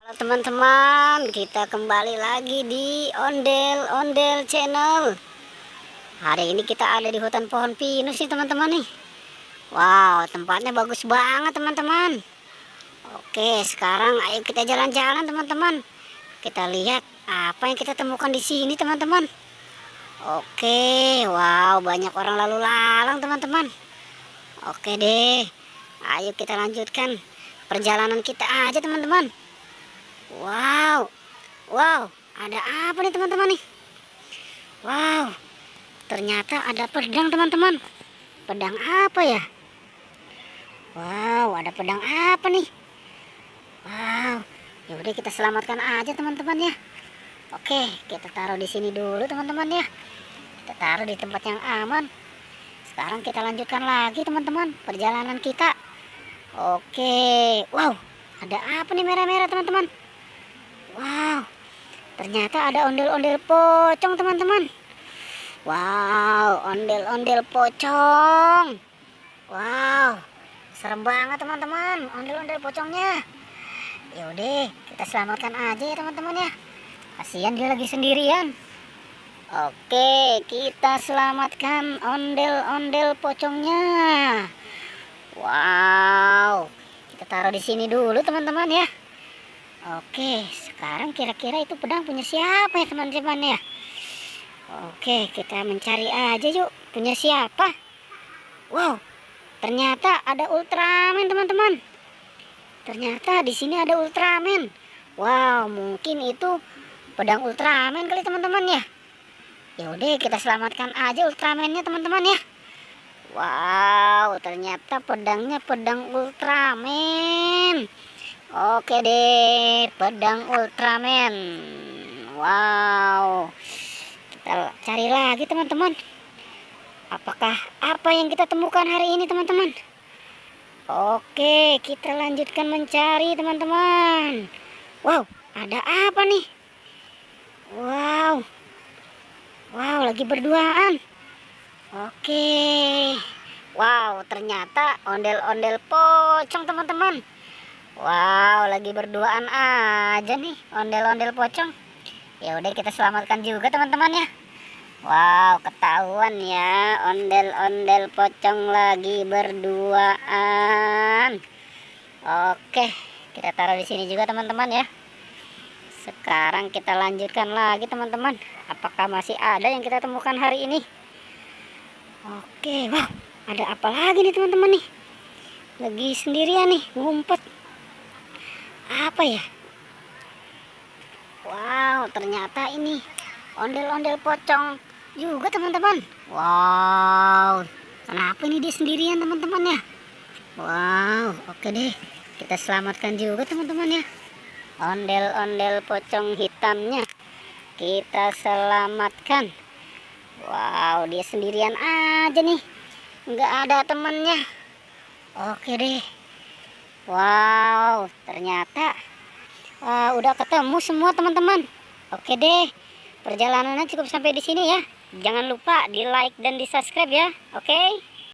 Halo teman-teman, kita kembali lagi di Ondel Channel. Hari ini kita ada di hutan pohon pinus nih teman-teman nih. Wow, tempatnya bagus banget teman-teman. Oke, sekarang ayo kita jalan-jalan teman-teman. Kita lihat apa yang kita temukan di sini teman-teman. Oke, wow, banyak orang lalu lalang teman-teman. Oke deh, ayo kita lanjutkan perjalanan kita aja teman-teman. Wow, ada apa nih teman-teman nih? Wow, ternyata ada pedang teman-teman. Pedang apa ya? Wow, ada pedang apa nih? Wow, ya udah kita selamatkan aja teman-teman ya. Oke, kita taruh di sini dulu teman-teman ya. Kita taruh di tempat yang aman. Sekarang kita lanjutkan lagi teman-teman perjalanan kita. Oke, wow, ada apa nih merah-merah teman-teman? Wow, ternyata ada ondel-ondel pocong teman-teman. Wow, ondel-ondel pocong. Wow, serem banget teman-teman ondel-ondel pocongnya. Yaudah, kita selamatkan aja ya teman-teman ya. Kasihan dia lagi sendirian. Oke, kita selamatkan ondel-ondel pocongnya. Wow, kita taruh di sini dulu teman-teman ya. Oke, sekarang kira-kira itu pedang punya siapa ya teman-teman ya? Oke, kita mencari aja yuk. Punya siapa? Wow, ternyata ada Ultraman teman-teman. Ternyata di sini ada Ultraman. Wow, mungkin itu pedang Ultraman kali teman-teman ya. Ya udah, kita selamatkan aja Ultramannya teman-teman ya. Wow, ternyata pedangnya pedang Ultraman. Oke deh, pedang Ultraman. Wow, kita cari lagi teman-teman. Apakah apa yang kita temukan hari ini teman-teman? Oke, kita lanjutkan mencari teman-teman. Wow, ada apa nih? Wow, lagi berduaan. Oke. Wow, ternyata ondel-ondel pocong teman-teman. Wow, lagi berduaan aja nih ondel-ondel pocong. Ya udah, kita selamatkan juga teman-teman ya. Wow, ketahuan ya ondel-ondel pocong lagi berduaan. Oke, kita taruh di sini juga teman-teman ya. Sekarang kita lanjutkan lagi teman-teman. Apakah masih ada yang kita temukan hari ini? Oke, wow, ada apa lagi nih teman-teman nih? Lagi sendirian nih, ngumpet. Apa ya? Wow, ternyata ini ondel-ondel pocong juga teman-teman. Wow, kenapa ini dia sendirian teman-teman ya? Wow, oke deh, kita selamatkan juga teman-teman ya. Ondel-ondel pocong hitamnya kita selamatkan. Wow, dia sendirian aja nih, nggak ada temannya. Oke deh. Wow, ternyata udah ketemu semua teman-teman. Oke deh, perjalanannya cukup sampai di sini ya. Jangan lupa di like dan di subscribe ya. Oke.